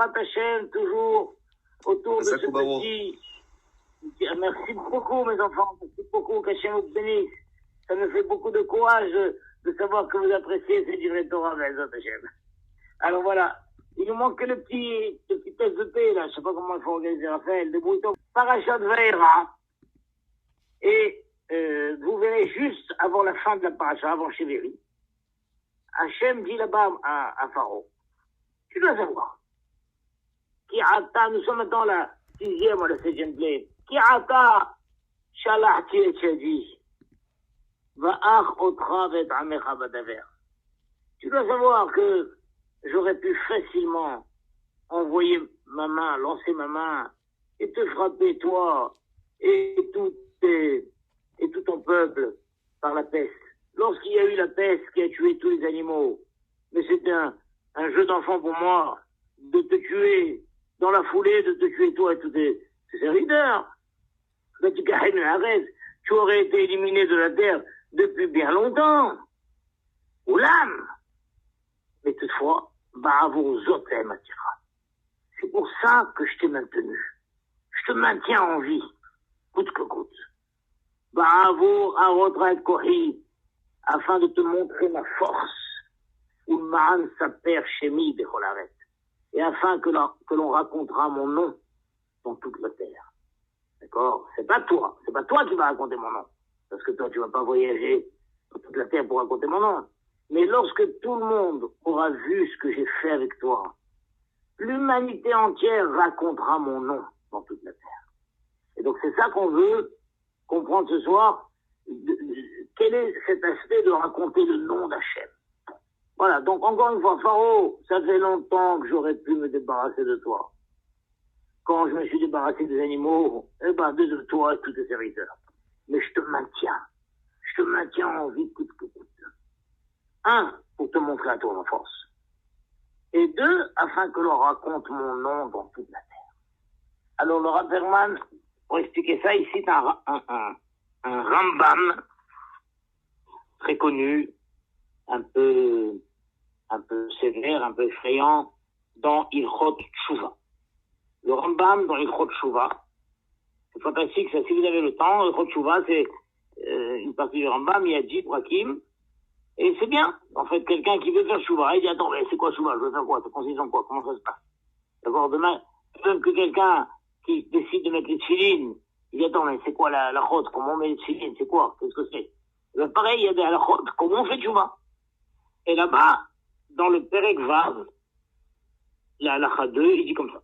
Bezrat Hashem, toujours autour de ce petit... Merci beaucoup, mes enfants. Merci beaucoup, qu'Hachem vous bénisse. Ça me fait beaucoup de courage de savoir que vous appréciez ces divrei Torah, Bezrat Hashem. Alors voilà. Il nous manque que le petit test de paix, là. Je sais pas comment il faut organiser, Raphaël. Débrouille-toi. Parachat Vaera. Et vous verrez juste avant la fin de la paracha, avant Sheveri, Hachem dit là-bas à Pharaon, tu dois savoir, nous sommes maintenant la 6e ou la 7e plaie, Ki'ata shalahti et shadi, va'ach otra vet amecha badaver. Tu dois savoir que j'aurais pu facilement envoyer ma main, lancer ma main, et te frapper toi, et tout ton peuple par la peste. Lorsqu'il y a eu la peste qui a tué tous les animaux, mais c'était un jeu d'enfant pour moi, de te tuer, dans la foulée, de te tuer toi et tous tes serviteurs. Mais tu aurais été éliminé de la terre depuis bien longtemps. Oulam. Mais toutefois, c'est pour ça que je t'ai maintenu. Je te maintiens en vie, coûte que coûte. Bravo à Rodrek Kohi, afin de te montrer ma force, ou Ma'an Saper Shemi Becholaret, et afin que l'on racontera mon nom dans toute la terre. D'accord? C'est pas toi qui vas raconter mon nom, parce que toi tu vas pas voyager dans toute la terre pour raconter mon nom. Mais lorsque tout le monde aura vu ce que j'ai fait avec toi, l'humanité entière racontera mon nom dans toute la terre. Et donc c'est ça qu'on veut comprendre ce soir. Quel est cet aspect de raconter le nom d'Hachem? Voilà, donc encore une fois, Pharaon, ça fait longtemps que j'aurais pu me débarrasser de toi. Quand je me suis débarrassé des animaux, de toi et tous tes serviteurs. Mais je te maintiens en vie coûte que coûte. 1, pour te montrer à toi ma force. Et 2, afin que l'on raconte mon nom dans toute la terre. Alors le Rav Berman, pour expliquer ça, il cite un Rambam très connu, un peu sévère, un peu effrayant, dans Ilchot Tshuva. Le Rambam dans Ilchot Tshuva, c'est fantastique, ça, si vous avez le temps, Ilchot Tshuva, c'est une partie du Rambam, il y a 10 brakim, et c'est bien. En fait, quelqu'un qui veut faire Tshuva, il dit, attends, mais c'est quoi Tshuva? Je veux faire quoi? Ça consiste en quoi? Comment ça se passe? D'accord, demain, même que quelqu'un qui décide de mettre les tefilines, il dit, attends, mais c'est quoi la chod? Comment on met les tefilines? C'est quoi? Qu'est-ce que c'est? Pareil, il y a des halachot, comment on fait Tshuva? Et là-bas, dans le Perek Vav, la halacha 2, il dit comme ça.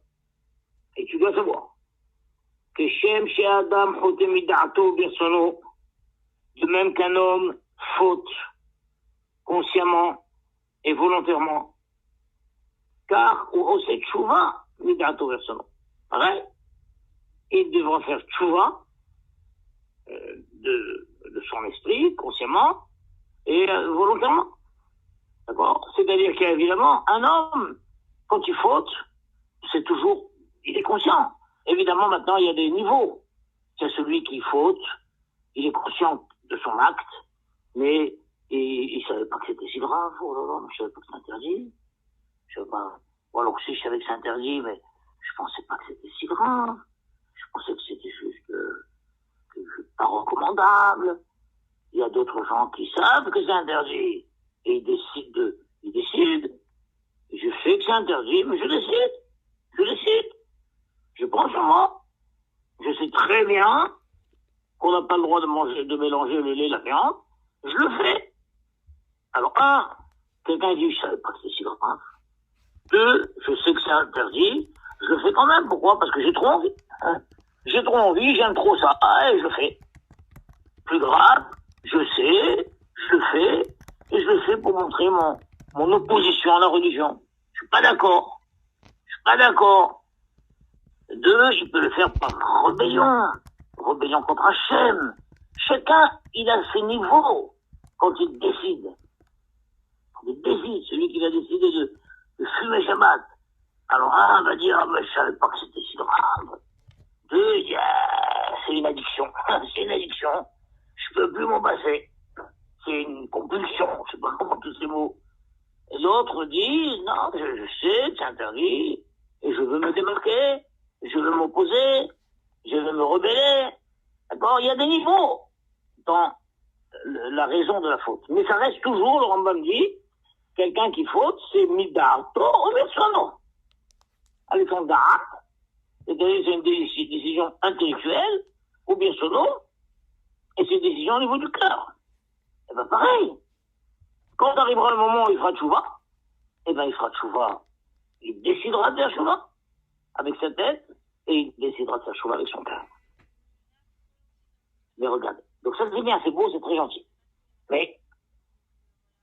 Et tu dois savoir que Shem chez Adam chotem mid'ato birsono, de même qu'un homme faute consciemment et volontairement, car ou osé tshuva mid'ato birsono. Pareil, il devra faire tshuva de son esprit, consciemment et volontairement. D'accord? C'est-à-dire qu'évidemment, un homme, quand il faute, c'est toujours, il est conscient. Évidemment, maintenant, il y a des niveaux. C'est celui qui faute, il est conscient de son acte, mais il savait pas que c'était si grave. Oh là là, je savais pas que c'est interdit. Je sais pas. Ou alors si je savais que c'est interdit, mais je pensais pas que c'était si grave. Je pensais que c'était juste pas recommandable. Il y a d'autres gens qui savent que c'est interdit. Et ils décident. Je sais que c'est interdit, mais je décide. Je prends sur moi. Je sais très bien qu'on n'a pas le droit de mélanger le lait et la viande. Je le fais. Alors, 1, quelqu'un dit, je savais pas que c'était si grave. 2, je sais que c'est interdit. Je le fais quand même. Pourquoi? Parce que j'ai trop envie. J'ai trop envie, j'aime trop ça. Et je le fais. Plus grave, je sais, je le fais. Et je le fais pour montrer mon opposition à la religion. Je suis pas d'accord. 2, je peux le faire par rébellion contre Hachem. Chacun, il a ses niveaux quand il décide. Celui qui va décider de fumer Shabbat. Alors un va dire, mais je savais pas que c'était si grave. 2, c'est une addiction. Je peux plus m'en passer. C'est une compulsion, je sais pas comment tous ces mots. Et l'autre dit, non, je sais que c'est interdit, et veux me démarquer, je veux m'opposer, je veux me rebeller. D'accord? Il y a des niveaux dans la raison de la faute. Mais ça reste toujours, le Rambam dit, quelqu'un qui faute, c'est midarto ou personno. Avec son da'at, c'est-à-dire c'est une décision intellectuelle, ou bien sono, et c'est une décision au niveau du cœur. Et ben pareil. Quand arrivera le moment où il fera tchouva, et ben il fera tchouva. Il décidera de faire tchouva avec sa tête, et il décidera de faire tchouva avec son cœur. Mais regarde. Donc ça c'est bien, c'est beau, c'est très gentil. Mais,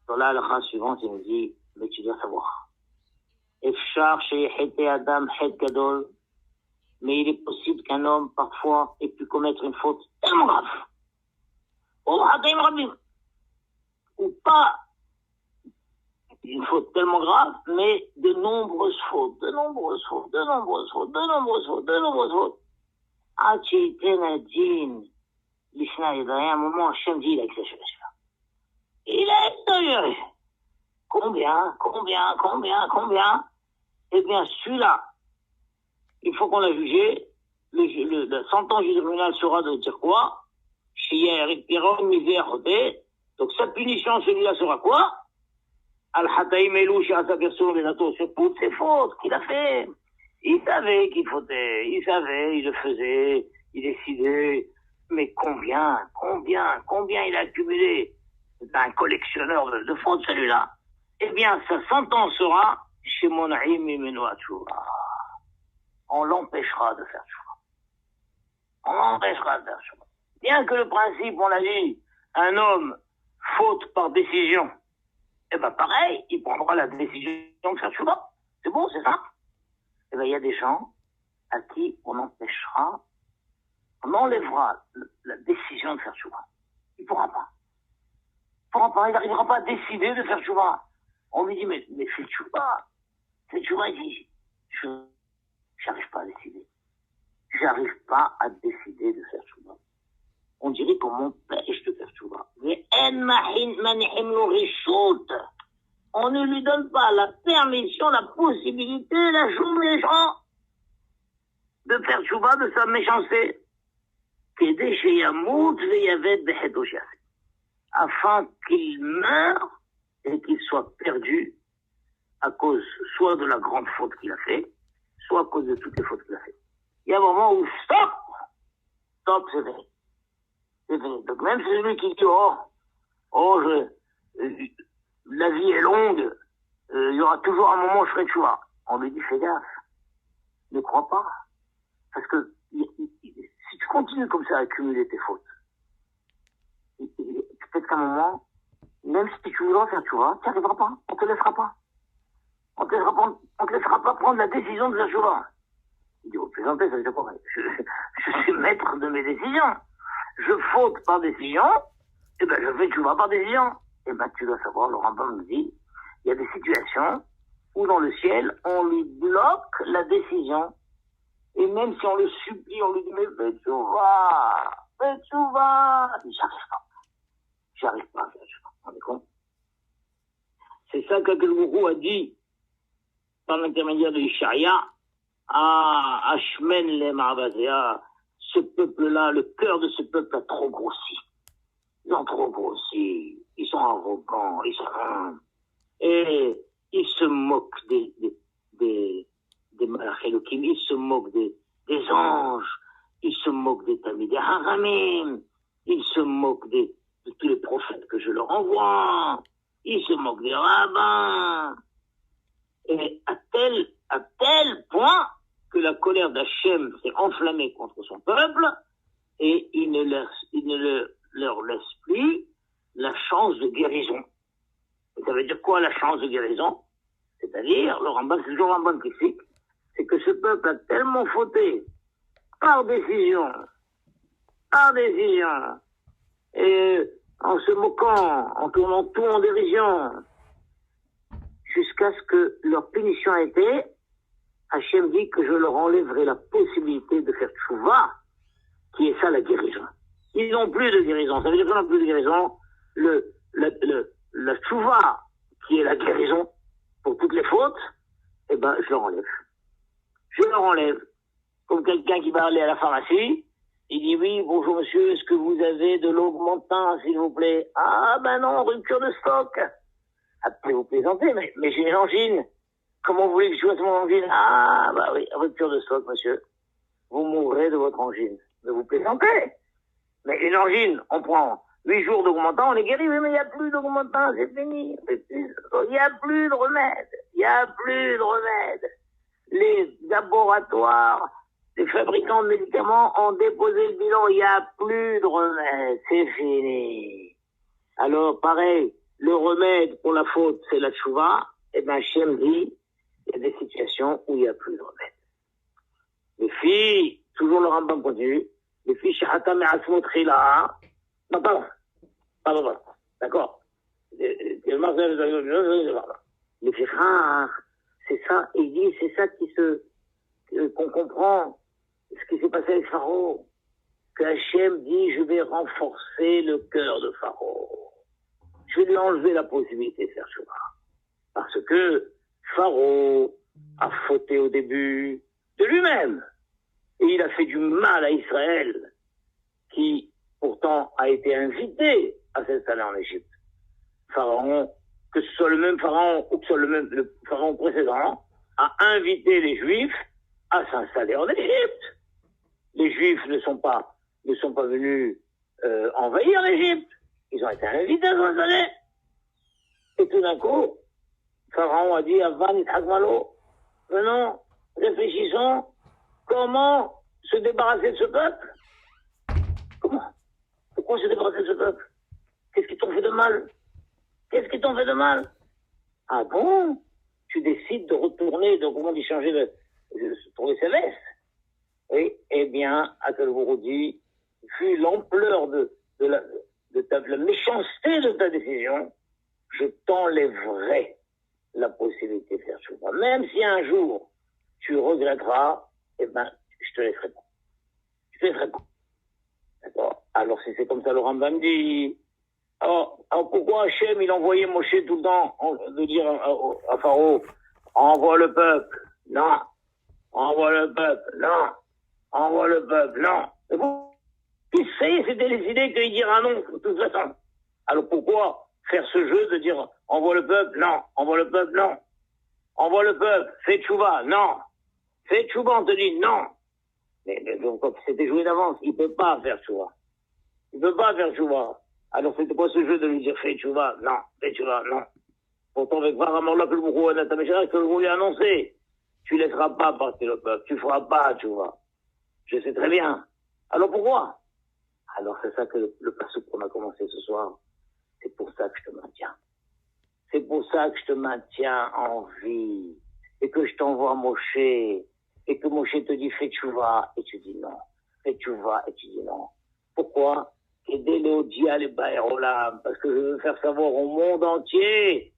dans la halakha suivante, il nous dit, mais tu dois savoir. Efshar sheyechete adam het gadol, mais il est possible qu'un homme, parfois, ait pu commettre une faute tellement grave. Ou pas une faute tellement grave, mais de nombreuses fautes. Ah, tu étais Nadine. L'Islam, il y a un moment, Hachem dit, il a exagéré celui-là. Il a exagéré. Combien? Eh bien, celui-là, une fois qu'on l'a jugé, la sentence du tribunal sera de dire quoi? Donc sa punition, celui-là sera quoi? Al-Hataïm Elouch à sa personne sur toutes ses fautes qu'il a fait. Il savait qu'il fautait, il le faisait, il décidait. Mais combien il a accumulé? C'est un collectionneur de fautes, celui-là. Eh bien, sa sentence sera chez Monaïm Imenoa Tchouva. On l'empêchera de faire tchouva. Bien que le principe, on l'a dit, un homme faute par décision, eh ben pareil, il prendra la décision de faire tchouva. C'est bon, c'est ça? Eh ben il y a des gens à qui on enlèvera la décision de faire tchouva. Il pourra pas. Il n'arrivera pas à décider de faire tchouva. On lui dit, mais fais tchouva. Fais tchouva, il dit, j'arrive pas à décider. J'arrive pas à décider de faire tchouva. On dirait qu'on m'empêche de faire tchouva. On ne lui donne pas la permission, la possibilité, la journée, de faire tchouva de sa méchanceté. Afin qu'il meure et qu'il soit perdu à cause soit de la grande faute qu'il a fait, soit à cause de toutes les fautes qu'il a fait. Il y a un moment où stop, c'est fini. Donc même celui qui dit la vie est longue, il y aura toujours un moment où je ferai tchouva. On lui dit fais gaffe, ne crois pas, parce que si tu continues comme ça à accumuler tes fautes, peut-être qu'à un moment, même si tu voudras faire tchouva, tu n'y arriveras pas, on te laissera pas. On te laissera pas prendre la décision de faire tchouva. Il dit, plaisanter, ça veut dire quoi? Je suis maître de mes décisions. Je faute par décision, et ben je fais tchouva par décision. Et ben tu dois savoir, le Rambam nous dit, il y a des situations où dans le ciel, on lui bloque la décision. Et même si on le supplie, on lui dit, mais fais tchouva. J'arrive pas à faire tchouva. On est con? C'est ça qu'Akelbourou a dit par l'intermédiaire de Ishaïa à Ashmen le Ma'abazéa. Ce peuple-là, le cœur de ce peuple a trop grossi. Ils ont trop grossi. Ils sont arrogants. Et ils se moquent des Malachelokim. Ils se moquent des anges. Ils se moquent des Talmidei Haramim. Ils se moquent de tous les prophètes que je leur envoie. Ils se moquent des rabbins. Et à tel point que la colère d'Hachem s'est enflammée contre son peuple et il ne leur laisse plus la chance de guérison. Et ça veut dire quoi la chance de guérison? C'est-à-dire, le Rambam, c'est toujours un bon critique, c'est que ce peuple a tellement fauté par décision, et en se moquant, en tournant tout en dérision, jusqu'à ce que leur punition a été, Hachem dit que je leur enlèverai la possibilité de faire tchouva, qui est ça la guérison. Ils n'ont plus de guérison. Ça veut dire qu'ils n'ont plus de guérison. La tchouva, qui est la guérison pour toutes les fautes, eh ben, je leur enlève. Je leur enlève. Comme quelqu'un qui va aller à la pharmacie, il dit oui, bonjour monsieur, est-ce que vous avez de l'augmentin, s'il vous plaît? Ah ben non, rupture de stock. Après vous plaisantez, mais j'ai une angine. Comment vous voulez que je fasse mon angine? Ah bah oui, rupture de stock, monsieur. Vous mourrez de votre angine. Mais vous plaisantez. Mais une angine, on prend 8 jours d'augmentin, on est guéri. Oui, mais il n'y a plus d'augmentin, c'est fini. Il n'y a plus de remède. Il n'y a plus de remède. Les laboratoires, les fabricants de médicaments ont déposé le bilan. Il n'y a plus de remède. C'est fini. Alors, pareil, le remède pour la faute, c'est la tchouva. Eh ben, Hachem dit, il y a des situations où il n'y a plus de remède. Les filles, toujours le Rambam continue, les filles, shahatam et asmut khila. Non, pardon. D'accord. Les filles rares, c'est ça, il dit, c'est ça qu'on comprend, ce qui s'est passé avec Pharaon. Que Hachem dit, je vais renforcer le cœur de Pharaon. Je vais lui enlever la possibilité de faire chouva. Parce que Pharaon a fauté au début de lui-même. Et il a fait du mal à Israël, qui pourtant a été invité à s'installer en Égypte. Pharaon, que ce soit le même Pharaon ou que ce soit le Pharaon précédent, a invité les Juifs à s'installer en Égypte. Les Juifs ne sont pas venus envahir l'Égypte. Ils ont été invités à s'installer. Et tout d'un coup, Pharaon a dit à Van Ishakmalo, venons, réfléchissons, comment se débarrasser de ce peuple? Comment? Pourquoi se débarrasser de ce peuple? Qu'est-ce qu'ils t'ont fait de mal? Qu'est-ce qu'ils t'ont fait de mal? Ah bon? Tu décides de retourner, de comment dit changer de trouver ses vestes? Oui, eh bien, Akelbourou dit, vu l'ampleur de la méchanceté de ta décision, je t'enlèverai la possibilité de faire chouva. Même si un jour tu regretteras, eh ben, je te laisserai pas. Je te laisserai pas. D'accord? Alors, si c'est comme ça, le Rambam dit, alors pourquoi Hachem, il envoyait Moshe tout le temps de dire à Pharaon, envoie le peuple? Non. Envoie le peuple? Non. Envoie le peuple? Non. Et bon, c'était décidé qu'il dira non, de toute façon. Alors pourquoi faire ce jeu de dire envoie le peuple? Non. Envoie le peuple? Non. Envoie le peuple? Fais tchouva? Non. Fais tchouva, on te dit non. Mais donc, c'était joué d'avance. Il peut pas faire tchouva. Il peut pas faire tchouva. Alors c'était quoi ce jeu de lui dire fais tchouva? Non. Fais tchouva? Non. Pourtant, avec Varamorla, que le bourreau que le bourreau lui a annoncé. Tu laisseras pas partir le peuple. Tu feras pas tchouva. Je sais très bien. Alors pourquoi? Alors c'est ça que le passouk qu'on a commencé ce soir. C'est pour ça que je te maintiens. C'est pour ça que je te maintiens en vie. Et que je t'envoie Moshe. Et que Moshe te dit fais tchouva. Et tu dis non. Fais tchouva. Et tu dis non. Pourquoi? Aider Léodia les Baérolam. Parce que je veux faire savoir au monde entier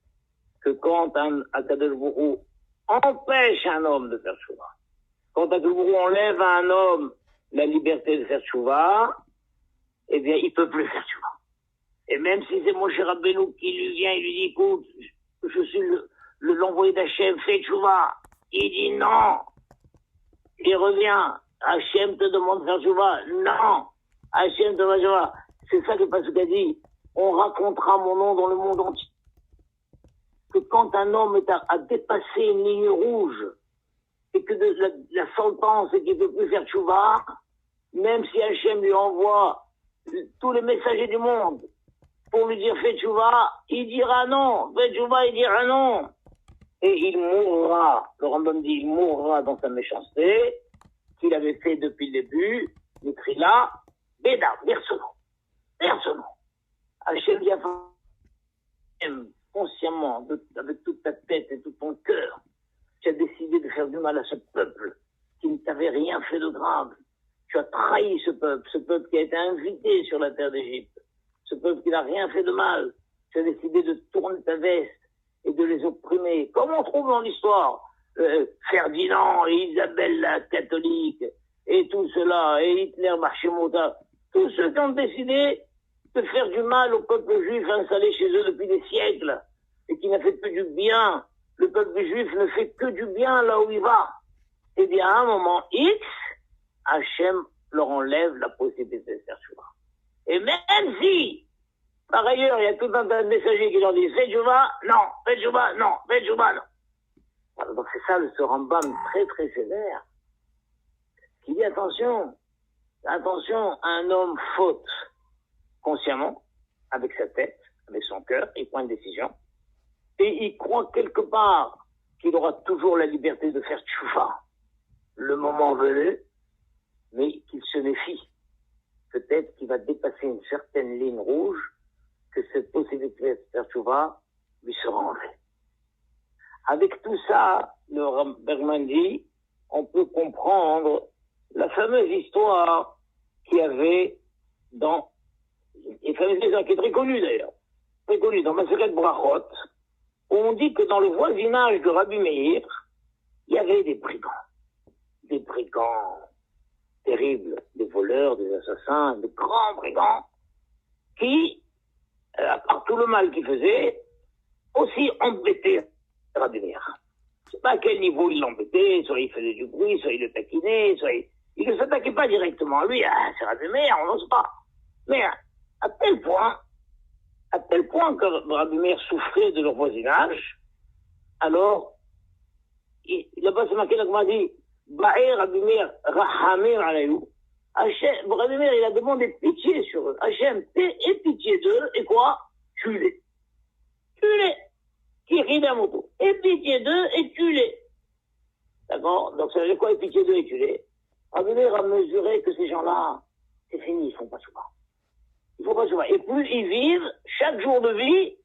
que quand un Akadosh Bourou empêche un homme de faire tchouva, quand Akadosh Bourou enlève à un homme la liberté de faire tchouva, eh bien, il peut plus faire tchouva. Et même si c'est Moshe Rabbeinu qui lui vient, il lui dit, écoute, je suis l'envoyé d'Hachem, fais tchouva. Il dit non. Il revient. Hachem te demande de faire tchouva. Non. Hachem te demande de faire tchouva. C'est ça que Pasuk a dit. On racontera mon nom dans le monde entier. Que quand un homme a dépassé une ligne rouge, et que la sentence est qu'il ne peut plus faire tchouva, même si Hachem lui envoie tous les messagers du monde pour lui dire fais tchouva, il dira non. Fais tchouva, il dira non. Et il mourra, le Rambam dit, il mourra dans sa méchanceté qu'il avait fait depuis le début, il écrit là, Béda, versement. Hachem dit consciemment, avec toute ta tête et tout ton cœur, tu as décidé de faire du mal à ce peuple qui ne t'avait rien fait de grave. Tu as trahi ce peuple qui a été invité sur la terre d'Égypte, ce peuple qui n'a rien fait de mal. Tu as décidé de tourner ta veste et de les opprimer. Comme on trouve dans l'histoire, Ferdinand et Isabelle la catholique, et tout cela, et Hitler, Marchemota, tous ceux qui ont décidé de faire du mal au peuple juif installé chez eux depuis des siècles, et qui n'a fait que du bien. Le peuple juif ne fait que du bien là où il va. eh bien, à un moment X, Hachem leur enlève la possibilité de faire tchouva. Et même si, par ailleurs, il y a tout un tas de messagers qui leur disent faites tchouva, non, faites tchouva, non, faites tchouva, non. Alors, donc c'est ça ce Rambam très très sévère, qui dit attention, un homme faute consciemment, avec sa tête, avec son cœur, il prend une décision, et il croit quelque part qu'il aura toujours la liberté de faire tchouva le moment venu, mais qu'il se méfie. Peut-être qu'il va dépasser une certaine ligne rouge, que cette possibilité de faire tchouva lui sera enlevée. Avec tout ça, le Bergman dit, on peut comprendre la fameuse histoire qu'il y avait dans, une fameuse histoire qui est très connue d'ailleurs, très connue dans Maseret Brachot, où on dit que dans le voisinage de Rabbi Meir, il y avait des brigands terribles, des voleurs, des assassins, de grands brigands, qui, à part tout le mal qu'ils faisaient, aussi embêtaient Rabbi Meir. Je ne sais pas à quel niveau il l'embêtait, soit il faisait du bruit, soit il le taquinait, soit il ne s'attaquait pas directement à lui, c'est Rabbi Meir, on n'ose pas. Mais à tel point que Rabbi Meir souffrait de leur voisinage, alors, là-bas c'est marqué, comme on dit, Ba'er Rabbi Meir Rahamir alayou. Rabbi Meir, il a demandé pitié sur eux. Hachem, aie pitié d'eux, et quoi? Tue-les. Qui rit d'un moto. Aie pitié d'eux et tue-les. D'accord? Donc ça veut dire quoi, aie pitié d'eux et tue-les? Rabbi Meir a mesuré que ces gens-là, c'est fini, ils font pas souvent. Il faut pas souvent. Et plus ils vivent, chaque jour de vie,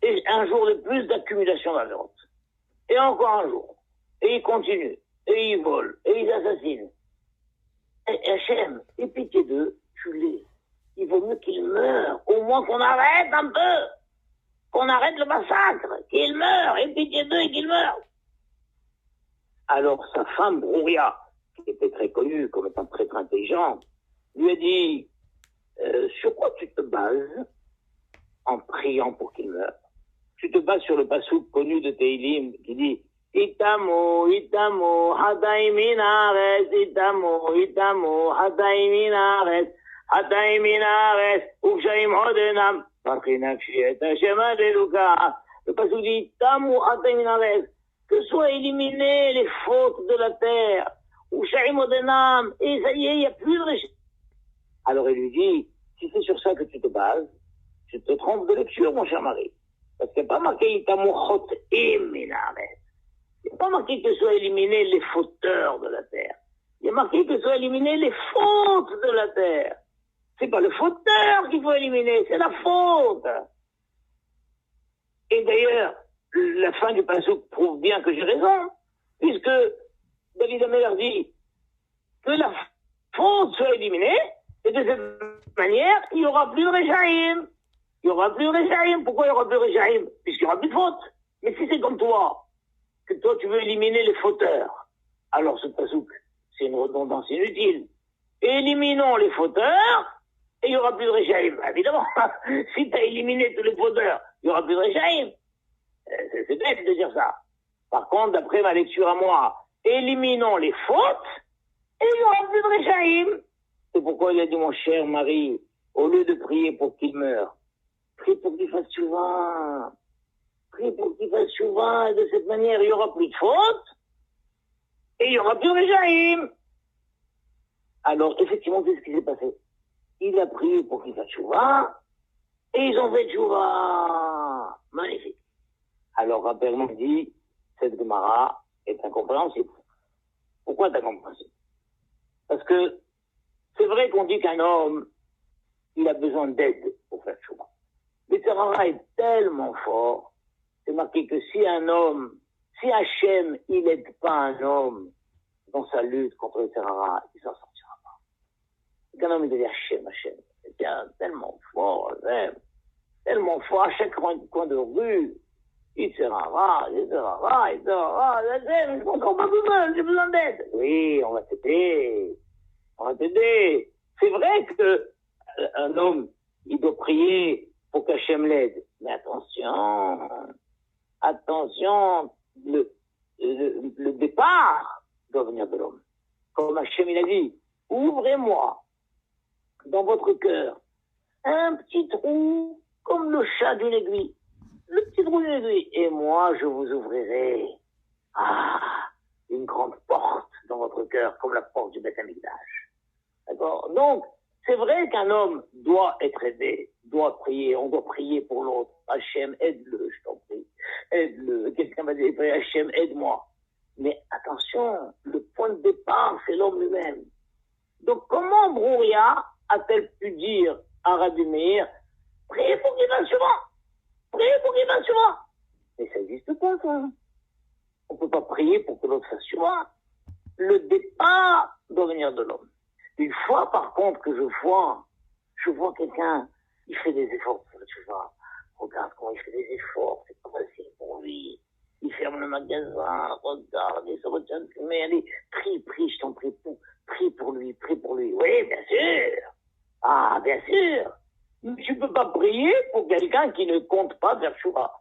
et un jour de plus d'accumulation d'avérotes. Et encore un jour. Et ils continuent. Et ils volent. Et ils assassinent. Et Hachem, aie pitié d'eux, tue-les. Il vaut mieux qu'ils meurent. Au moins qu'on arrête un peu. Qu'on arrête le massacre. Qu'ils meurent. Aie pitié d'eux et qu'ils meurent. Alors sa femme, Brouria, qui était très connue comme étant très très intelligente, lui a dit, sur quoi tu te bases en priant pour qu'il meure? Tu te bases sur le passouk connu de Teilim qui dit Itamo, Hadaim Minares, Itamo, Hadaim Minares, Ukshaim Odenam, Machinakshi et Hashem Adeluka. Le passouk dit Itamo, Hadaim Minares, que soient éliminées les fautes de la terre, Ukshaim Odenam, et ça y est, il n'y a plus de récit. Alors il lui dit, si c'est sur ça que tu te bases, tu te trompes de lecture, mon cher mari. Parce qu'il n'y a pas marqué Itamuchot et Minares. Il n'y a pas marqué que soient éliminés les fauteurs de la terre. Il y a marqué que soient éliminés les fautes de la terre. C'est pas le fauteur qu'il faut éliminer, c'est la faute. Et d'ailleurs, la fin du passouk prouve bien que j'ai raison, puisque David Améler dit que la faute soit éliminée, et de cette manière, il n'y aura plus de Réchaïm. Il n'y aura plus de Réchaïm. Pourquoi il n'y aura plus de Réchaïm? Puisqu'il n'y aura plus de faute. Mais si c'est comme toi, que toi tu veux éliminer les fauteurs, alors ce pasouk, c'est une redondance inutile. Éliminons les fauteurs, et il n'y aura plus de Réchaïm. Évidemment, si tu as éliminé tous les fauteurs, il n'y aura plus de Réchaïm. C'est bête de dire ça. Par contre, d'après ma lecture à moi, éliminons les fautes, et il n'y aura plus de Réchaïm. C'est pourquoi il a dit, mon cher mari, au lieu de prier pour qu'il meure, prie pour qu'il fasse tchouva. Prie pour qu'il fasse tchouva, et de cette manière, il n'y aura plus de faute, et il n'y aura plus de Réchaïm. Alors, effectivement, c'est ce qui s'est passé. Il a prié pour qu'il fasse tchouva, et ils ont fait tchouva. Magnifique. Alors, Rabberman dit, cette Gemara est incompréhensible. Pourquoi est incompréhensible? Parce que c'est vrai qu'on dit qu'un homme, il a besoin d'aide pour faire tchouva. Mais le Sarara est tellement fort, c'est marqué que si un homme, si Hachem, il n'aide pas un homme dans sa lutte contre le Sarara, il s'en sortira pas. Qu'un homme, il dit Hachem, c'est tellement fort, tellement fort, à chaque coin de rue, il Sarara, je comprends pas besoin, j'ai besoin d'aide. Oui, on va t'aider. C'est vrai que un homme, il doit prier pour qu'Hachem l'aide. Mais attention, le départ, doit venir de l'homme. Comme Hachem, il a dit, ouvrez-moi dans votre cœur un petit trou comme le chat d'une aiguille. Le petit trou d'une aiguille. Et moi, je vous ouvrirai une grande porte dans votre cœur, comme la porte du Beth Amikdash. D'accord? Donc, c'est vrai qu'un homme doit être aidé, doit prier, on doit prier pour l'autre. Hachem, aide-le, je t'en prie. Aide-le. Quelqu'un va dire, Hachem, aide-moi. Mais attention, le point de départ, c'est l'homme lui-même. Donc, comment Brouria a-t-elle pu dire à Rabbi Meir, priez pour qu'il va souvent, priez pour qu'il va souvent. Mais ça n'existe pas, ça. On ne peut pas prier pour que l'autre fasse souvent. Le départ doit venir de l'homme. Une fois, par contre, que je vois quelqu'un, il fait des efforts, tu vois. Regarde comment il fait des efforts, c'est pas facile pour lui. Il ferme le magasin, regarde, il se retient de fumer, allez, prie, je t'en prie, prie pour lui. Oui, bien sûr. Ah, bien sûr. Mais tu peux pas prier pour quelqu'un qui ne compte pas faire chouva.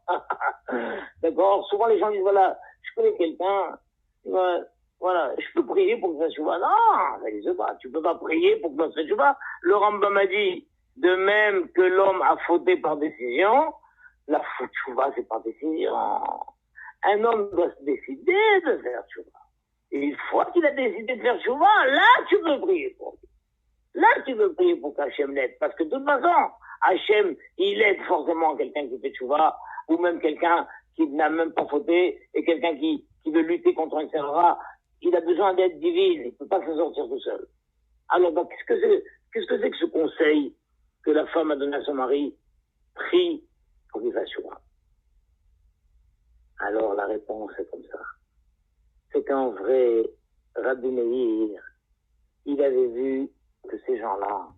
D'accord? Souvent les gens disent, voilà, je connais quelqu'un, voilà, je peux prier pour que ça chouva. Non, ça n'existe pas. Tu peux pas prier pour que ça chouva. Le Rambam a dit, de même que l'homme a fauté par décision, la faute chouva, c'est par décision. Un homme doit se décider de faire chouva. Et une fois qu'il a décidé de faire chouva, là, tu peux prier pour lui. Là, tu veux prier pour qu'Hachem l'aide. Parce que de toute façon, Hachem, il aide forcément quelqu'un qui fait chouva, ou même quelqu'un qui n'a même pas fauté, et quelqu'un qui veut lutter contre un serra. Il a besoin d'aide divine. Il ne peut pas se sortir tout seul. Alors, donc, qu'est-ce que c'est que ce conseil que la femme a donné à son mari? Prie pour qu'il fasse chouva. Alors, la réponse est comme ça. C'est qu'en vrai, Rabbi Meir, il avait vu que ces gens-là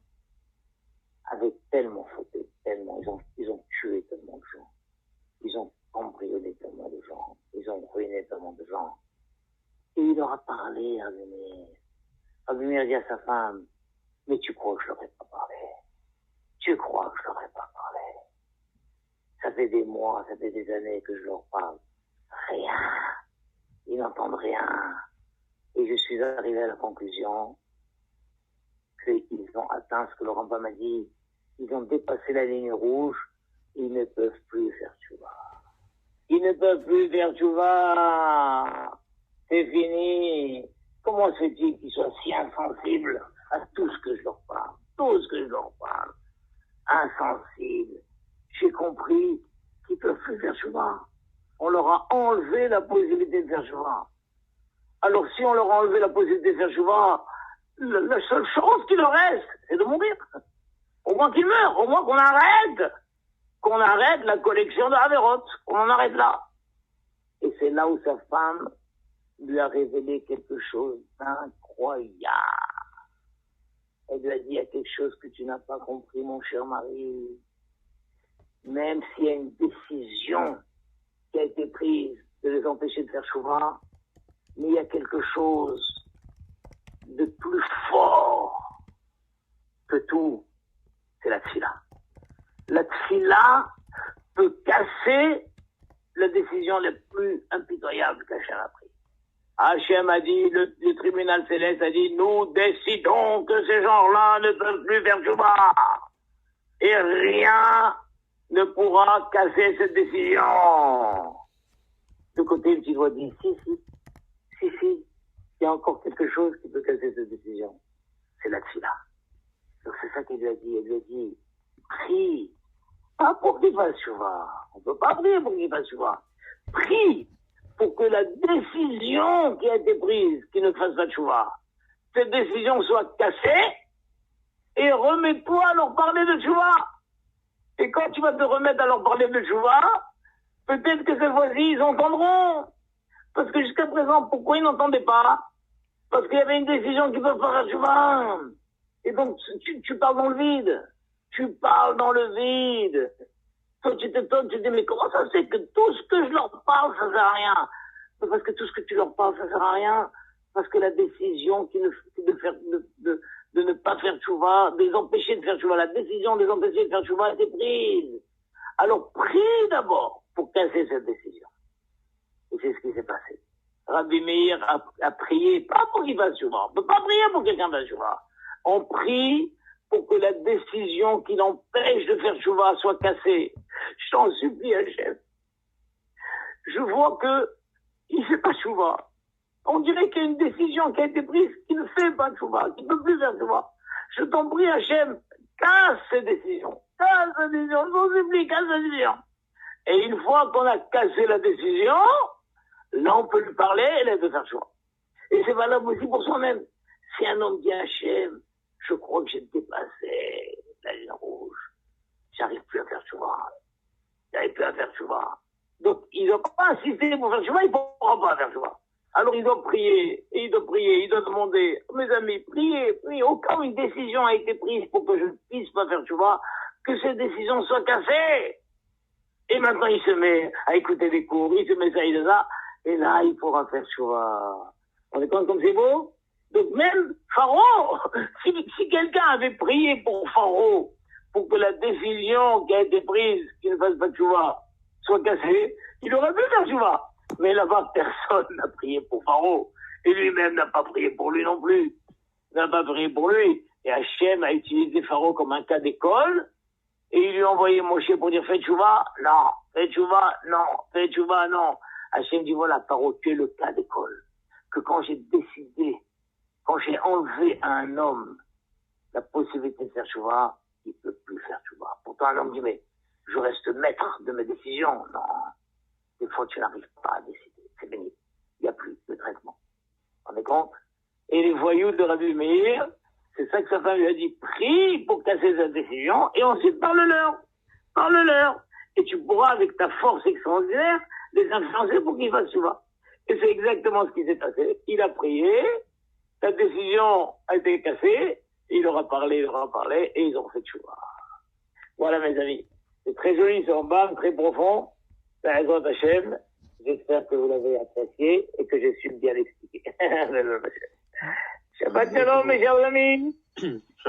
avaient tellement fauté, tellement, ils ont tué tellement de gens, ils ont cambriolé tellement de gens, ils ont ruiné tellement de gens. Et il leur a parlé, Rabbi Meir. Rabbi Meir dit à sa femme, mais tu crois que je leur ai pas parlé? Tu crois que je leur ai pas parlé? Ça fait des mois, ça fait des années que je leur parle. Rien. Ils n'entendent rien. Et je suis arrivé à la conclusion qu'ils ont atteint ce que le Rambam m'a dit. Ils ont dépassé la ligne rouge. Ils ne peuvent plus faire tchouva. Ils ne peuvent plus faire tchouva. C'est fini. Comment se fait-il qu'ils soient si insensibles à tout ce que je leur parle? Tout ce que je leur parle. Insensibles. J'ai compris qu'ils ne peuvent plus faire tchouva. On leur a enlevé la possibilité de faire tchouva. Alors si on leur a enlevé la possibilité de faire tchouva, la seule chose qui leur reste, c'est de mourir. Au moins qu'ils meurent, au moins qu'on arrête la collection de Haverot, qu'on en arrête là. Et c'est là où sa femme lui a révélé quelque chose d'incroyable. Elle lui a dit, il y a quelque chose que tu n'as pas compris, mon cher mari. Même s'il y a une décision qui a été prise de les empêcher de faire chouva, mais il y a quelque chose de plus fort que tout, c'est la tfila. La tfila peut casser la décision la plus impitoyable qu'Hachem a prise. Hachem a dit, le tribunal céleste a dit, nous décidons que ces gens-là ne peuvent plus faire chouva. Et rien ne pourra casser cette décision. De côté, le petit doigt dit, si, il y a encore quelque chose qui peut casser cette décision. C'est la tfila. Donc c'est ça qu'il lui a dit. Elle lui a dit, prie, pas pour qu'il fasse chouva. On ne peut pas prier pour qu'il fasse chouva. Prie pour que la décision qui a été prise, qu'il ne fasse pas de chouva, cette décision soit cassée, et remets-toi à leur parler de chouva. Et quand tu vas te remettre à leur parler de chouva, peut-être que cette fois-ci, ils entendront. Parce que jusqu'à présent, pourquoi ils n'entendaient pas? Parce qu'il y avait une décision qui peut faire chouva. Et donc, tu parles dans le vide. Tu parles dans le vide. Toi, tu t'étonnes, tu te dis, mais comment ça se fait que tout ce que je leur parle, ça sert à rien? Parce que tout ce que tu leur parles, ça sert à rien. Parce que la décision de ne pas faire tchouva, de les empêcher de faire tchouva, la décision de les empêcher de faire tchouva a été prise. Alors, prie d'abord pour casser cette décision. Et c'est ce qui s'est passé. Rabbi Meir a prié, pas pour qu'il fasse Tchouva. On ne peut pas prier pour quelqu'un fasse Tchouva. On prie pour que la décision qui l'empêche de faire Tchouva soit cassée. Je t'en supplie, Hachem. Je vois que il ne fait pas Tchouva. On dirait qu'il y a une décision qui a été prise qui ne fait pas Tchouva, qui ne peut plus faire Tchouva. Je t'en prie, Hachem, casse ces décisions. Casse la décision, je t'en supplie, casse la décision. Et une fois qu'on a cassé la décision, là on peut lui parler et là il peut faire Tchouva. Et c'est valable aussi pour soi-même. Si un homme dit Hachem, je crois que j'ai dépassé la ligne rouge, j'arrive plus à faire Tchouva. J'arrive plus à faire Tchouva. Donc il ne doit pas insister pour faire Tchouva, il ne pourra pas faire Tchouva. Alors il doit prier, et il doit prier, il doit demander, mes amis, priez, priez, au cas où une décision a été prise pour que je ne puisse pas faire Tchouva, que cette décision soit cassée. Et maintenant il se met à écouter des cours, il se met ça et ça, et là il pourra faire Tchouva. On est compte comme c'est beau? Donc même Pharaon, si quelqu'un avait prié pour Pharaon, pour que la décision qui a été prise, qu'il ne fasse pas Tchouva, soit cassée, il aurait pu faire Tchouva. Mais là-bas, personne n'a prié pour Pharaon. Et lui-même n'a pas prié pour lui non plus. N'a pas prié pour lui. Et Hachem a utilisé Pharaon comme un cas d'école. Et il lui a envoyé Moshe pour dire, fais Tchouva, non. Fais Tchouva, non. Fais Tchouva, non. Hachem dit, voilà, Pharaon, tu es le cas d'école. Que quand j'ai décidé, quand j'ai enlevé à un homme la possibilité de faire Tchouva, il ne peut plus faire Tchouva. Pourtant, un homme dit, mais je reste maître de mes décisions. Non. Des fois, tu n'arrives pas à décider. C'est béni. Il n'y a plus de traitement. On est compte? Et les voyous de Rabbi Meir, c'est ça que sa femme lui a dit, prie pour casser sa décision, et ensuite parle-leur. Parle-leur. Et tu pourras, avec ta force extraordinaire, les influencer pour qu'ils fassent Tchouva. Et c'est exactement ce qui s'est passé. Il a prié, sa décision a été cassée, il aura parlé, et ils ont fait Tchouva. Voilà, mes amis. C'est très joli, ce Rambam, très profond. J'espère que vous l'avez apprécié et que j'ai su bien l'expliquer. Shabbat shalom, mes chers amis.